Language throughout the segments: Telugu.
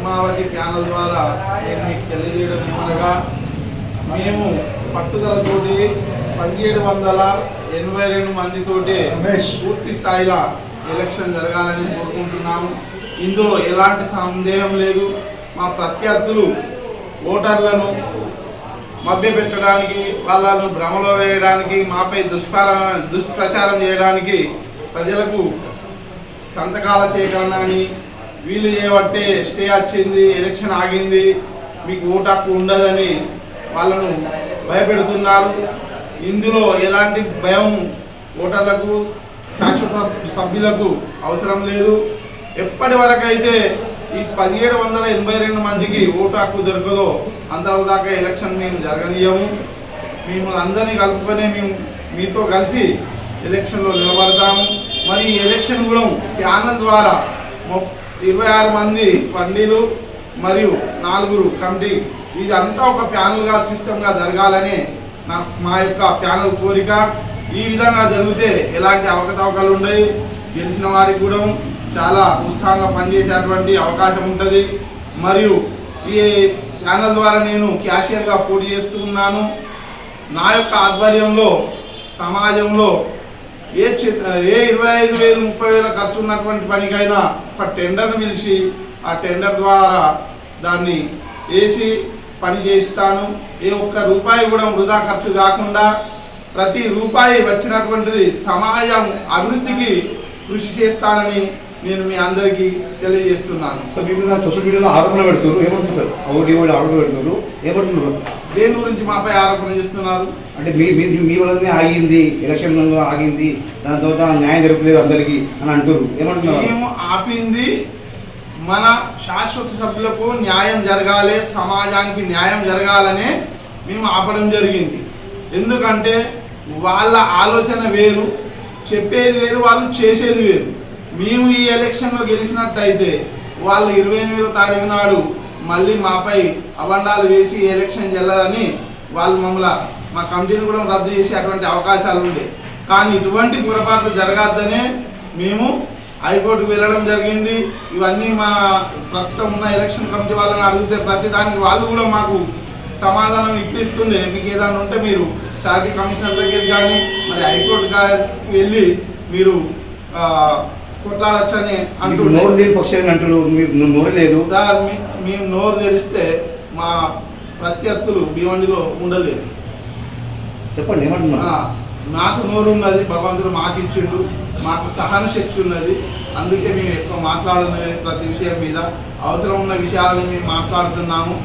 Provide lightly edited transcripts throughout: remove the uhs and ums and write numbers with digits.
పద్మావతి ప్యానల్ ద్వారా నేను మీకు తెలియజేయడం ఏమనగా, మేము పట్టుదలతోటి 1782 మందితోటి పూర్తి స్థాయిలో ఎలక్షన్ జరగాలని కోరుకుంటున్నాము. ఇందులో ఎలాంటి సందేహం లేదు. మా ప్రత్యర్థులు ఓటర్లను మభ్యపెట్టడానికి, వాళ్ళను భ్రమలో వేయడానికి, మాపై దుష్ప్రచారం చేయడానికి, ప్రజలకు సంతకాల సేకరణ అని వీళ్ళు చేయబట్టే స్టే వచ్చింది, ఎలక్షన్ ఆగింది, మీకు ఓటు హక్కు ఉండదని వాళ్ళను భయపెడుతున్నారు. ఇందులో ఎలాంటి భయం ఓటర్లకు, శాశ్వత సభ్యులకు అవసరం లేదు. ఎప్పటి వరకైతే ఈ 1782 మందికి ఓటు హక్కు దొరకదో అంతవరదాకా ఎలక్షన్ మేము జరగనీయము. మేము అందరినీ కలుపుకొని మేము మీతో కలిసి ఎలక్షన్లో నిలబడతాము. మరి ఈ ఎలక్షన్ కూడా ప్యానల్ ద్వారా 26 మంది పండిలు మరియు 4 కమిటీ, ఇది అంతా ఒక ప్యానల్గా సిస్టమ్గా జరగాలని మా యొక్క ప్యానల్ కోరిక. ఈ విధంగా జరిగితే ఎలాంటి అవకతవకలు ఉండవు. గెలిచిన వారికి కూడా చాలా ఉత్సాహంగా పనిచేసేటువంటి అవకాశం ఉంటుంది. మరియు ఈ ప్యానల్ ద్వారా నేను క్యాషియర్గా పోటీ చేస్తూ ఉన్నాను. నా యొక్క ఆధ్వర్యంలో సమాజంలో ఏ 25,000 30,000 ఖర్చు ఉన్నటువంటి పనికైనా ఒక టెండర్ను పిలిచి ఆ టెండర్ ద్వారా దాన్ని వేసి పని చేయిస్తాను. ఏ ఒక్క రూపాయి కూడా వృధా ఖర్చు కాకుండా ప్రతి రూపాయి వచ్చినటువంటిది సమాజం అభివృద్ధికి కృషి చేస్తానని నేను మీ అందరికీ తెలియజేస్తున్నాను. సార్, మీకు సోషల్ మీడియాలో ఆరోపణ పెడుతున్నారు, ఏమంటున్నారు సార్? ఆరోపణ పెడుతున్నారు, ఏమంటున్నారు? దేని గురించి మాపై ఆరోపణ చేస్తున్నారు? అంటే మీ వల్లనే ఆగింది, ఎలక్షన్ ఆగింది, దాని తర్వాత న్యాయం జరుగుతుంది అందరికీ అని అంటారు, ఏమంటున్నారు? మేము ఆపింది మన శాశ్వత సభ్యులకు న్యాయం జరగాలి, సమాజానికి న్యాయం జరగాలనే మేము ఆపడం జరిగింది. ఎందుకంటే వాళ్ళ ఆలోచన వేరు, చెప్పేది వేరు, వాళ్ళు చేసేది వేరు. మేము ఈ ఎలక్షన్లో గెలిచినట్టయితే వాళ్ళు 28వ తారీఖు నాడు మళ్ళీ మాపై అబండాలు వేసి ఎలక్షన్ చెల్లదని వాళ్ళు మా కమిటీని కూడా రద్దు చేసే అటువంటి అవకాశాలు ఉండే. కానీ ఇటువంటి పొరపాట్లు జరగద్దనే మేము హైకోర్టుకు వెళ్ళడం జరిగింది. ఇవన్నీ మా ప్రస్తుతం ఉన్న ఎలక్షన్ కమిటీ వాళ్ళని అడిగితే ప్రతి దానికి వాళ్ళు కూడా మాకు సమాధానం ఇప్పిస్తుండే. మీకు ఏదైనా ఉంటే మీరు చారిటీ కమిషనర్ దగ్గరికి కానీ మరి హైకోర్టు గారికి వెళ్ళి మీరు కొట్లాడచ్చని అంటున్నారు. సార్, మేము నోరు తెరిస్తే మా ప్రత్యర్థులు భీవండిలో ఉండలేదు. చెప్పండి, ఏమంటున్నా? నాకు నోరు ఉన్నది, భగవంతుడు మాకు ఇచ్చిండు, మాకు సహన శక్తి ఉన్నది. అందుకే మేము ఎక్కువ మాట్లాడుతున్నది. ప్రతి విషయం మీద అవసరం ఉన్న విషయాలను మేము మాట్లాడుతున్నాము.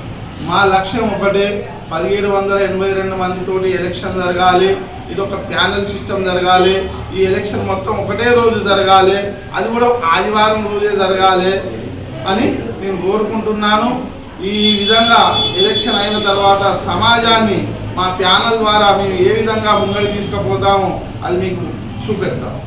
మా లక్ష్యం ఒకటే, 1782 మందితోటి ఎలక్షన్ జరగాలి. ఇది ఒక ప్యానల్ సిస్టమ్ జరగాలి. ఈ ఎలక్షన్ మొత్తం ఒకటే రోజు జరగాలి, అది కూడా ఆదివారం రోజే జరగాలి అని నేను కోరుకుంటున్నాను. ఈ విధంగా ఎలక్షన్ అయిన తర్వాత సమాజాన్ని మా ప్యానల్ ద్వారా మేము ఏ విధంగా ముంగడికి తీసుకుపోతామో అది మీకు చూపెడతాము.